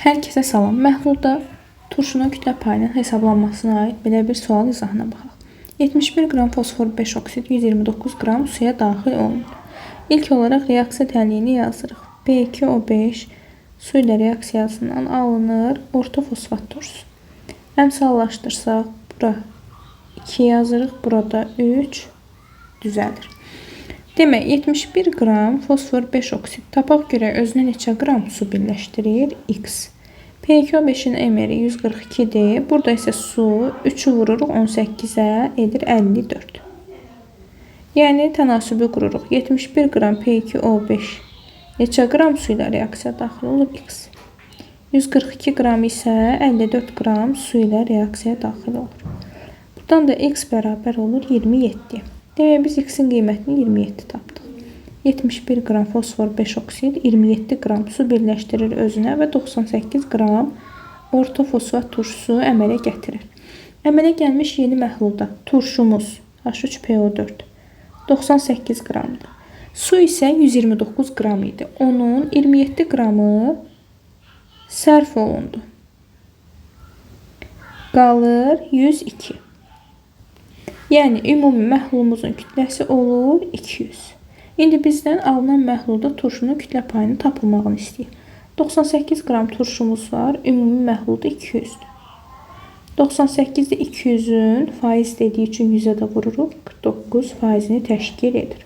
Hər kəsə salam. Məhlulda turşunun kütlə payının hesablanmasına aid belə bir sual izahına baxaq. 71 qram fosfor 5 oksid 129 qram suya daxil olunur. İlk olaraq reaksiya tənliyini yazırıq. B2O5 su ilə reaksiyasından alınır orta fosfat turşusu. Əmsallaşdırsaq, bura 2 yazırıq, burada 3 düzəlir. Demək, 71 qram fosfor 5 oksid. Tapaq görək özünə neçə qram su birləşdirir? X. P2O5-in emeri 142-dir. Burada isə su 3-ü vururuq 18-ə edir 54. Yəni, tənasübü qururuq. 71 qram P2O5 neçə qram su ilə reaksiya daxil olur? X. 142 qram isə 54 qram su ilə reaksiya daxil olur. Buradan da X bərabər olur 27. Demək, biz X-in qiymətini 27 tapdıq. 71 qram fosfor 5 oksid, 27 qram su birləşdirir özünə və 98 qram orta fosfat turşusu əmələ gətirir. Əmələ gəlmiş yeni məhlulda turşumuz H3PO4 98 qramdır. Su isə 129 qram idi. Onun 27 qramı sərf olundu. Qalır 102. Yəni, ümumi məhlulumuzun kütləsi olur 200. İndi bizdən alınan məhlulda turşunun kütlə payının tapılmağını istəyir. 98 qram turşumuz var, ümumi məhlulda 200-dür. 98-də 200-ün faiz dediyi üçün 100-ə də vururuq, 49 faizini təşkil edir.